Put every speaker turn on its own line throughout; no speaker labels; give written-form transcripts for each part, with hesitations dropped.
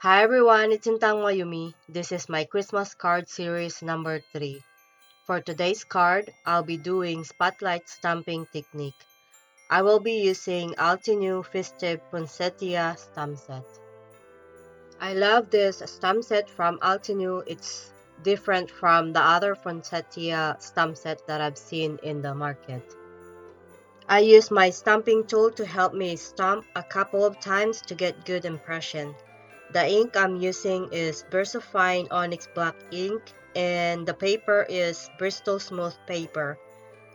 Hi everyone, it's Sintang Mayumi. This is my Christmas card series number 3. For today's card, I'll be doing spotlight stamping technique. I will be using Altenew Festive Poinsettia stamp set. I love this stamp set from Altenew. It's different from the other poinsettia stamp set that I've seen in the market. I use my stamping tool to help me stamp a couple of times to get good impression. The ink I'm using is Versafine Onyx black ink and the paper is Bristol smooth paper.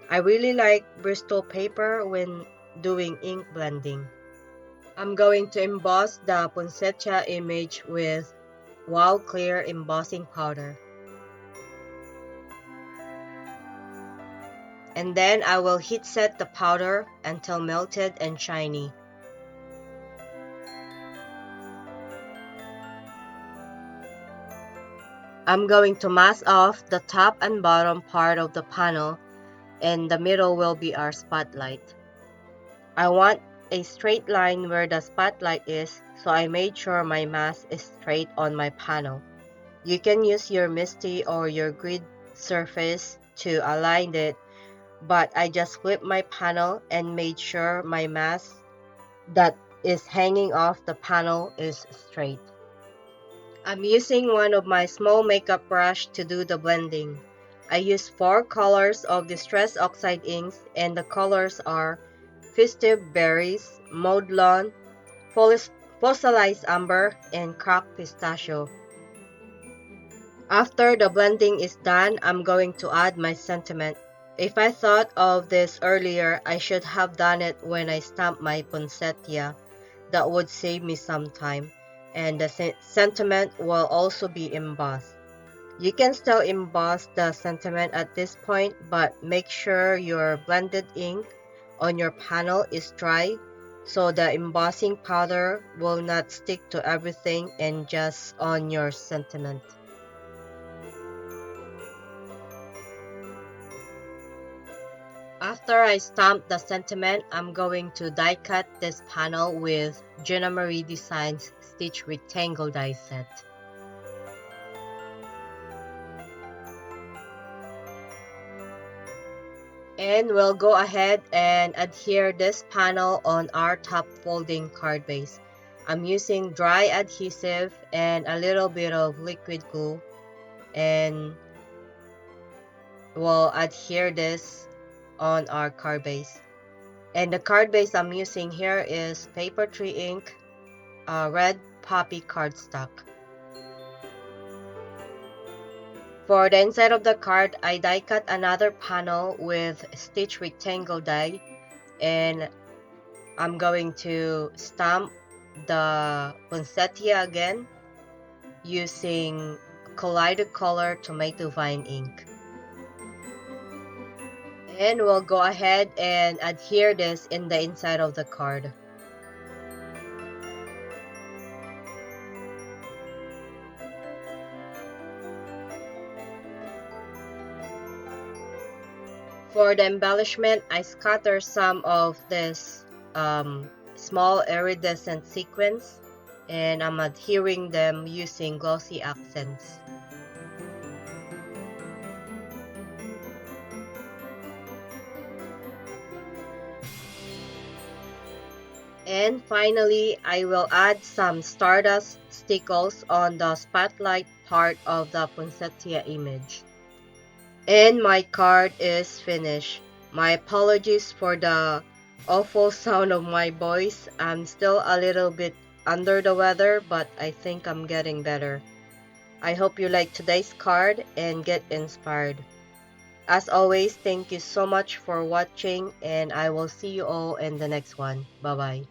I really like Bristol paper when doing ink blending. I'm going to emboss the poinsettia image with Wow Clear embossing powder. And then I will heat set the powder until melted and shiny. I'm going to mask off the top and bottom part of the panel, and the middle will be our spotlight. I want a straight line where the spotlight is, so I made sure my mask is straight on my panel. You can use your Misti or your grid surface to align it, but I just flipped my panel and made sure my mask that is hanging off the panel is straight. I'm using one of my small makeup brush to do the blending. I use 4 colors of Distress Oxide inks, and the colors are Festive Berries, Mowed Lawn, Fossilized Amber, and Cracked Pistachio. After the blending is done, I'm going to add my sentiment. If I thought of this earlier, I should have done it when I stamped my poinsettia. That would save me some time. And the sentiment will also be embossed. You can still emboss the sentiment at this point, but make sure your blended ink on your panel is dry so the embossing powder will not stick to everything and just on your sentiment. After I stamp the sentiment, I'm going to die cut this panel with Gina Designs Stitch Rectangle die set. And we'll go ahead and adhere this panel on our top folding card base. I'm using dry adhesive and a little bit of liquid glue, and we'll adhere this on our card base. And the card base I'm using here is Papertrey ink, red poppy cardstock. For the inside of the card, I die cut another panel with stitch rectangle die, and I'm going to stamp the poinsettia again using Kaleidacolor tomato vine ink. And we'll go ahead and adhere this in the inside of the card. For the embellishment, I scatter some of this small iridescent sequins, and I'm adhering them using Glossy Accents. And finally, I will add some Stardust Stickles on the spotlight part of the poinsettia image. And my card is finished. My apologies for the awful sound of my voice. I'm still a little bit under the weather, but I think I'm getting better. I hope you like today's card and get inspired. As always, thank you so much for watching, and I will see you all in the next one. Bye-bye.